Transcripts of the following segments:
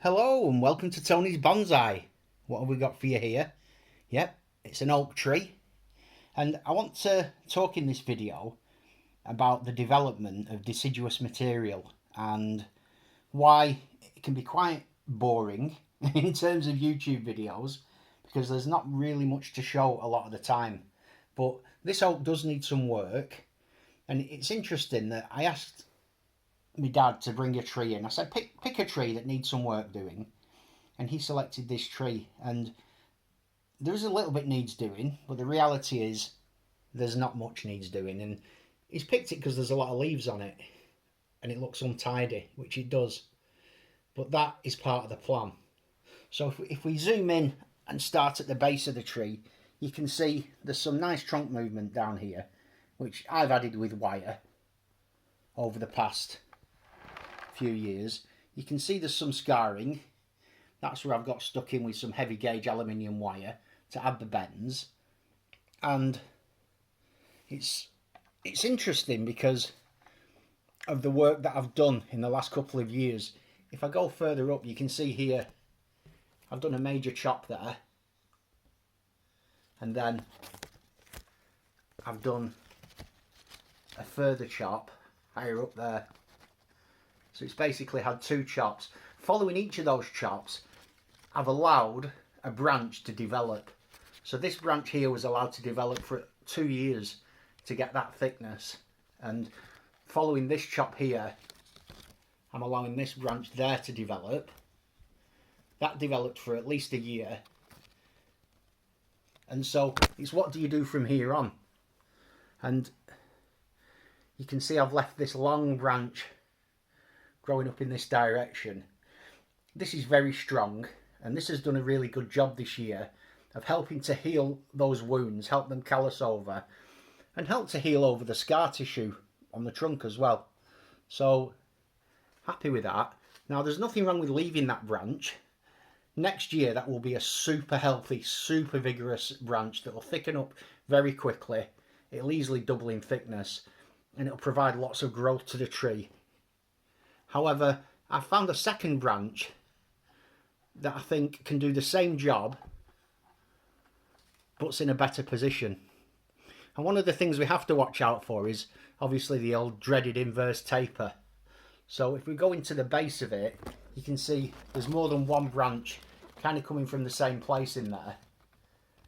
Hello and welcome to Tony's Bonsai. What have we got for you here? Yep, it's an oak tree. And I want to talk in this video about the development of deciduous material and why it can be quite boring in terms of YouTube videos because there's not really much to show a lot of the time. But this oak does need some work, and it's interesting that I asked my dad to bring a tree in. I said, pick a tree that needs some work doing, and he selected this tree. And there's a little bit needs doing, but the reality is there's not much needs doing. And he's picked it because there's a lot of leaves on it and it looks untidy, which it does, but that is part of the plan. So if we zoom in and start at the base of the tree, you can see there's some nice trunk movement down here, which I've added with wire over the past few years. You can see there's some scarring. That's where I've got stuck in with some heavy gauge aluminium wire to add the bends. And it's interesting because of the work that I've done in the last couple of years. If I go further up, you can see here I've done a major chop there, and then I've done a further chop higher up there. So it's basically had two chops. Following each of those chops, I've allowed a branch to develop. So this branch here was allowed to develop for 2 years to get that thickness. And following this chop here, I'm allowing this branch there to develop. That developed for at least a year. And so it's what do you do from here on? And you can see I've left this long branch growing up in this direction. This is very strong, and this has done a really good job this year of helping to heal those wounds, help them callus over, and help to heal over the scar tissue on the trunk as well. So happy with that. Now there's nothing wrong with leaving that branch. Next year that will be a super healthy, super vigorous branch that will thicken up very quickly. It'll easily double in thickness, and it'll provide lots of growth to the tree. However, I found a second branch that I think can do the same job but's in a better position. And one of the things we have to watch out for is obviously the old dreaded inverse taper. So if we go into the base of it, you can see there's more than one branch kind of coming from the same place in there.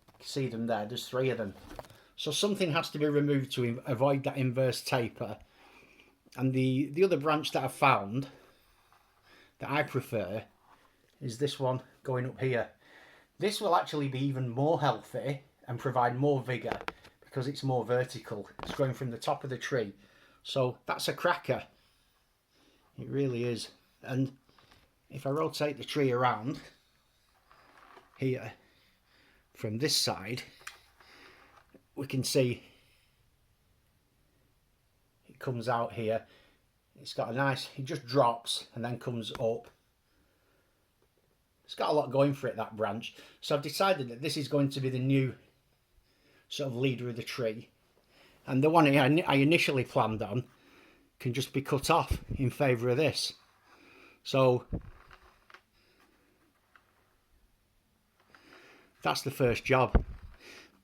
You can see them there, there's 3 of them. So something has to be removed to avoid that inverse taper. And the other branch that I've found that I prefer is this one going up here. This will actually be even more healthy and provide more vigour because it's more vertical. It's growing from the top of the tree. So that's a cracker. It really is. And if I rotate the tree around here from this side, we can see comes out here. It's got a nice, it just drops and then comes up. It's got a lot going for it, that branch. So I've decided that this is going to be the new sort of leader of the tree, and the one I initially planned on can just be cut off in favour of this. So that's the first job.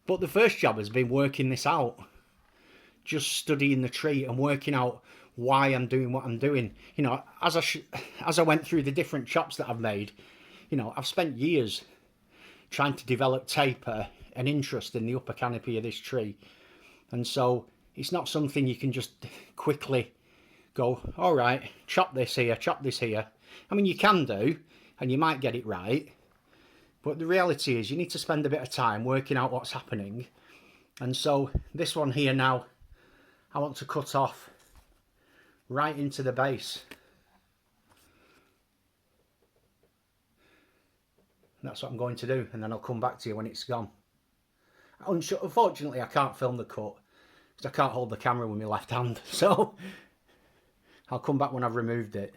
But the first job has been working this out, just studying the tree and working out why I'm doing what I'm doing. You know, as I went through the different chops that I've made, you know, I've spent years trying to develop taper and interest in the upper canopy of this tree. And so it's not something you can just quickly go, all right, chop this here, chop this here. I mean, you can do, and you might get it right. But the reality is you need to spend a bit of time working out what's happening. And so this one here now, I want to cut off right into the base. And that's what I'm going to do, and then I'll come back to you when it's gone. Unfortunately, I can't film the cut because I can't hold the camera with my left hand. So I'll come back when I've removed it.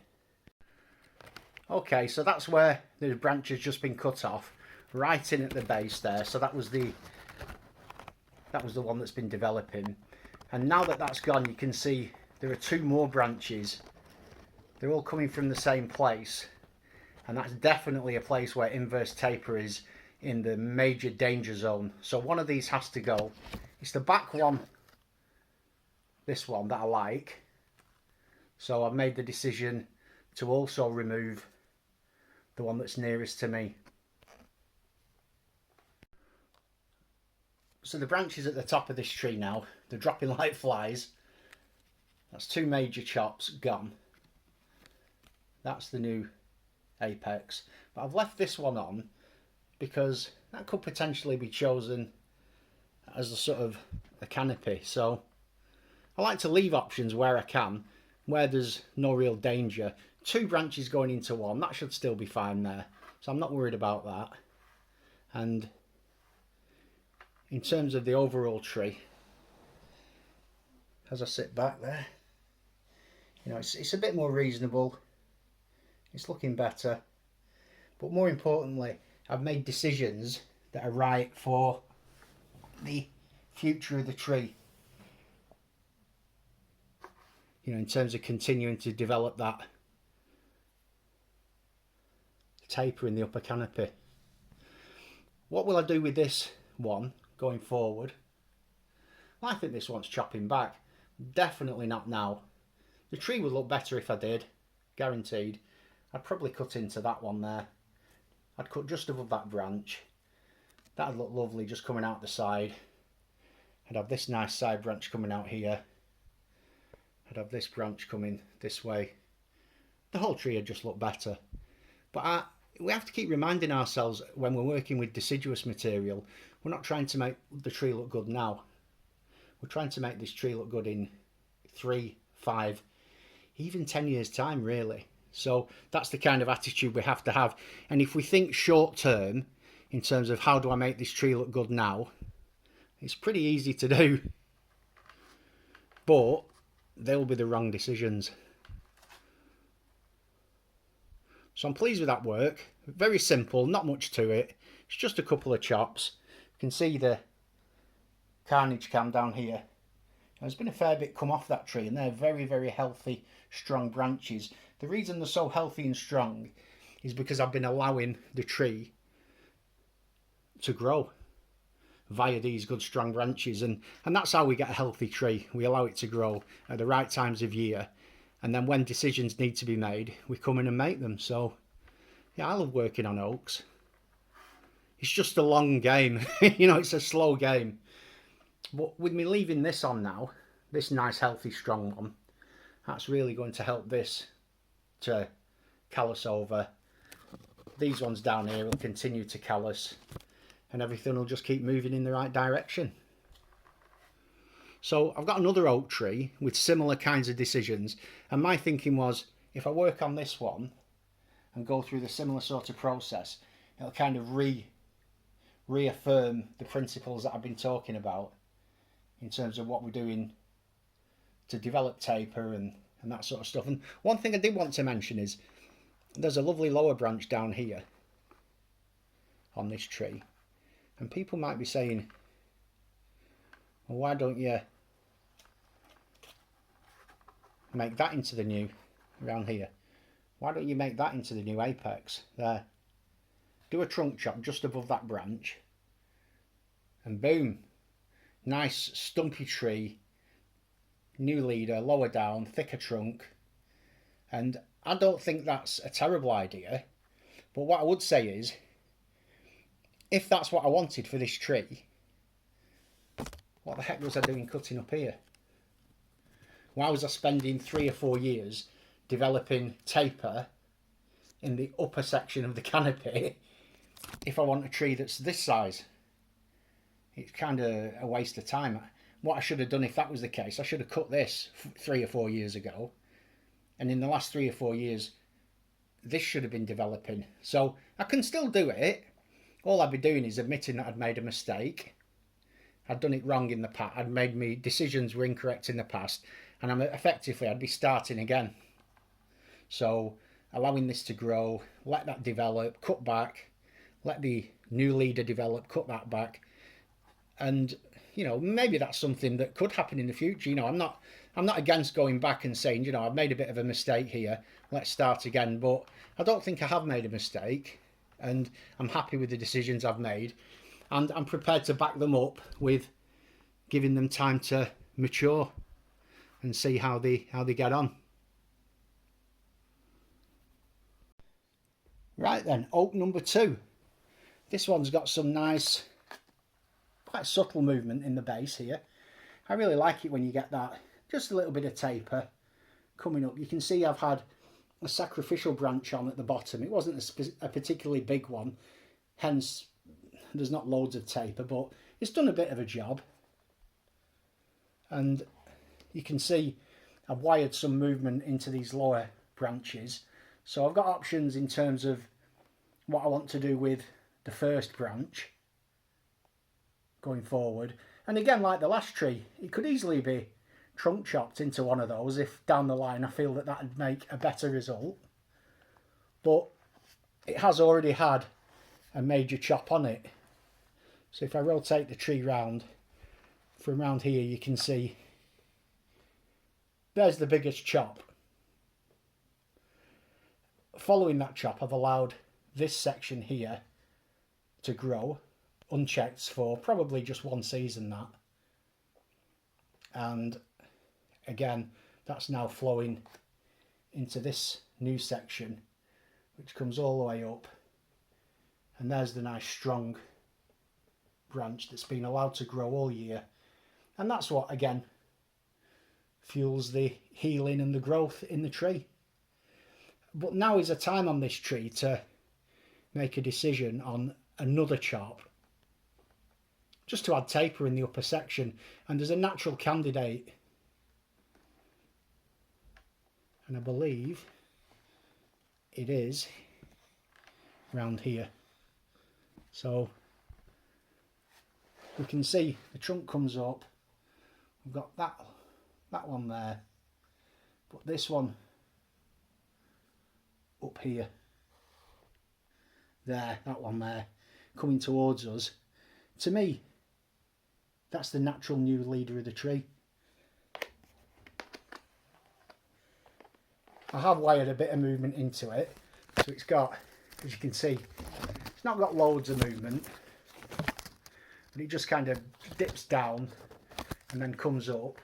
Okay, so that's where the branch has just been cut off, right in at the base there. So that was the one that's been developing. And now that that's gone, you can see there are 2 more branches. They're all coming from the same place, and that's definitely a place where inverse taper is in the major danger zone. So one of these has to go. It's the back one, this one, that I like. So I've made the decision to also remove the one that's nearest to me. So the branches at the top of this tree now, they're dropping like flies. That's 2 major chops gone. That's the new apex. But I've left this one on because that could potentially be chosen as a sort of a canopy. So I like to leave options where I can, where there's no real danger. 2 branches going into one, that should still be fine there. So I'm not worried about that. And in terms of the overall tree, as I sit back there, you know, it's a bit more reasonable. It's looking better. But more importantly, I've made decisions that are right for the future of the tree. You know, in terms of continuing to develop that taper in the upper canopy. What will I do with this one going forward? Well, I think this one's chopping back. Definitely not now. The tree would look better if I did, guaranteed. I'd probably cut into that one there. I'd cut just above that branch. That'd look lovely just coming out the side. I'd have this nice side branch coming out here. I'd have this branch coming this way. The whole tree would just look better. But we have to keep reminding ourselves when we're working with deciduous material, we're not trying to make the tree look good now. We're trying to make this tree look good in 3, 5, even 10 years time, really. So that's the kind of attitude we have to have. And if we think short term, in terms of how do I make this tree look good now, it's pretty easy to do. But they'll be the wrong decisions. So I'm pleased with that work. Very simple, not much to it. It's just a couple of chops. You can see the carnage cam down here. There's been a fair bit come off that tree, and they're very, very healthy, strong branches. The reason they're so healthy and strong is because I've been allowing the tree to grow via these good strong branches, and that's how we get a healthy tree. We allow it to grow at the right times of year, and then when decisions need to be made, we come in and make them. So yeah, I love working on oaks. It's just a long game. You know, it's a slow game. But with me leaving this on now, this nice healthy strong one, that's really going to help this to callus over. These ones down here will continue to callus, and everything will just keep moving in the right direction. So I've got another oak tree with similar kinds of decisions, and my thinking was, if I work on this one and go through the similar sort of process, it'll kind of reaffirm the principles that I've been talking about in terms of what we're doing to develop taper and that sort of stuff. And one thing I did want to mention is there's a lovely lower branch down here on this tree, and people might be saying, well, why don't you make that into the new, around here, why don't you make that into the new apex there? Do a trunk chop just above that branch, and boom, nice stumpy tree, new leader, lower down, thicker trunk. And I don't think that's a terrible idea, but what I would say is, if that's what I wanted for this tree, what the heck was I doing cutting up here? Why was I spending 3 or 4 years developing taper in the upper section of the canopy if I want a tree that's this size? It's kind of a waste of time. What I should have done if that was the case, I should have cut this 3 or 4 years ago, and in the last 3 or 4 years this should have been developing. So I can still do it. All I'd be doing is admitting that I'd made a mistake. I'd done it wrong in the past. I'd made me decisions were incorrect in the past, and I'd be starting again. So allowing this to grow, let that develop, cut back, let the new leader develop, cut that back, and you know, maybe that's something that could happen in the future. You know, I'm not against going back and saying, you know, I've made a bit of a mistake here, let's start again. But I don't think I have made a mistake, and I'm happy with the decisions I've made, and I'm prepared to back them up with giving them time to mature and see how they get on. Right then, oak number 2. This one's got some nice, quite subtle movement in the base here. I really like it when you get that, just a little bit of taper coming up. You can see I've had a sacrificial branch on at the bottom. It wasn't a particularly big one, hence there's not loads of taper, but it's done a bit of a job. And you can see I've wired some movement into these lower branches. So I've got options in terms of what I want to do with the first branch going forward. And again, like the last tree, it could easily be trunk chopped into one of those if down the line I feel that that would make a better result. But it has already had a major chop on it. So if I rotate the tree round, from around here you can see there's the biggest chop. Following that chop, I've allowed this section here to grow unchecked for probably just one season, that. And again, that's now flowing into this new section, which comes all the way up. And there's the nice strong branch that's been allowed to grow all year. And that's what, again, fuels the healing and the growth in the tree. But now is a time on this tree to make a decision on another chop, just to add taper in the upper section. And there's a natural candidate, and I believe it is round here. So we can see the trunk comes up. We've got that one there, but this one up here, there, that one there, coming towards us. To me, that's the natural new leader of the tree. I have wired a bit of movement into it, so it's got, as you can see, it's not got loads of movement, but it just kind of dips down and then comes up.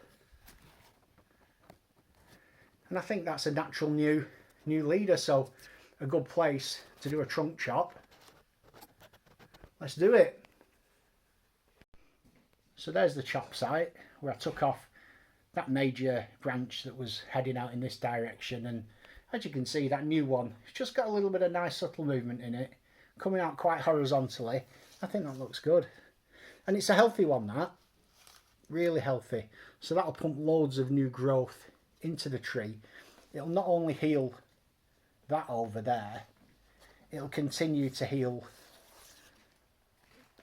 And I think that's a natural new leader, so a good place to do a trunk chop. Let's do it. So there's the chop site where I took off that major branch that was heading out in this direction, and as you can see, that new one, it's just got a little bit of nice subtle movement in it, coming out quite horizontally. I think that looks good, and it's a healthy one, that, really healthy. So that'll pump loads of new growth into the tree. It'll not only heal that over there, it'll continue to heal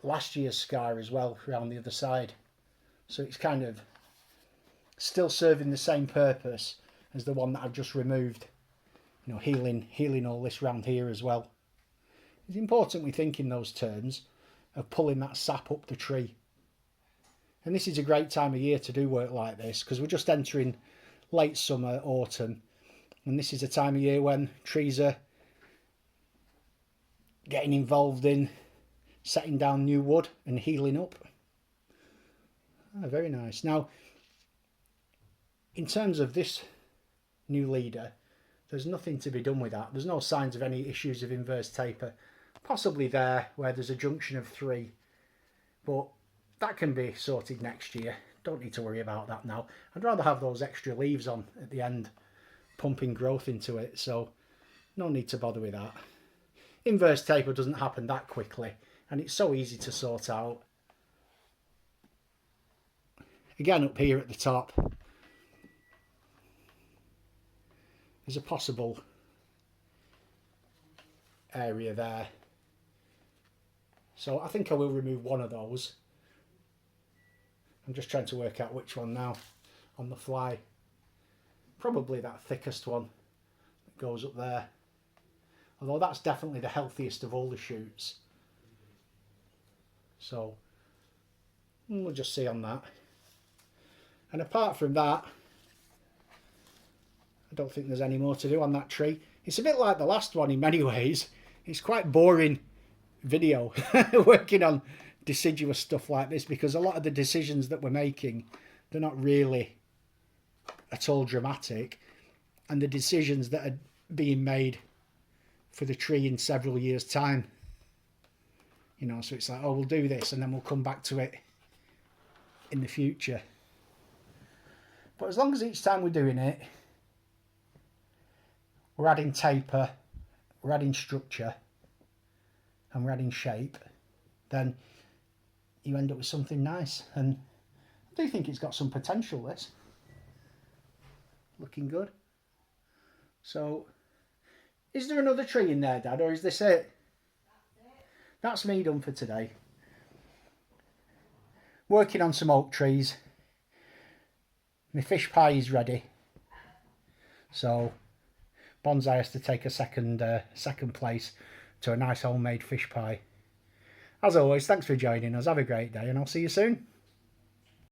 last year's scar as well around the other side. So it's kind of still serving the same purpose as the one that I've just removed, you know, healing all this round here as well. It's important we think in those terms of pulling that sap up the tree. And this is a great time of year to do work like this, because we're just entering late summer, autumn, and this is a time of year when trees are getting involved in setting down new wood and healing up. Very nice. Now, in terms of this new leader, there's nothing to be done with that. There's no signs of any issues of inverse taper. Possibly there where there's a junction of 3, but that can be sorted next year. Don't need to worry about that now. I'd rather have those extra leaves on at the end, pumping growth into it, so no need to bother with that. Inverse taper doesn't happen that quickly, and it's so easy to sort out. Again, up here at the top, there's a possible area there. So I think I will remove one of those. I'm just trying to work out which one now on the fly. Probably that thickest one that goes up there. Although that's definitely the healthiest of all the shoots. So And we'll just see on that. And apart from that, I don't think there's any more to do on that tree. It's a bit like the last one in many ways. It's quite boring video working on deciduous stuff like this, because a lot of the decisions that we're making, they're not really at all dramatic, and the decisions that are being made for the tree in several years' time, you know, so it's like, oh, we'll do this and then we'll come back to it in the future. But as long as each time we're doing it, we're adding taper, we're adding structure, and we're adding shape, then you end up with something nice. And I do think it's got some potential, this. Looking good. So, is there another tree in there, Dad, or is this it? That's me done for today. Working on some oak trees. My fish pie is ready. So, Bonsai has to take a second place to a nice homemade fish pie. As always, thanks for joining us. Have a great day and I'll see you soon.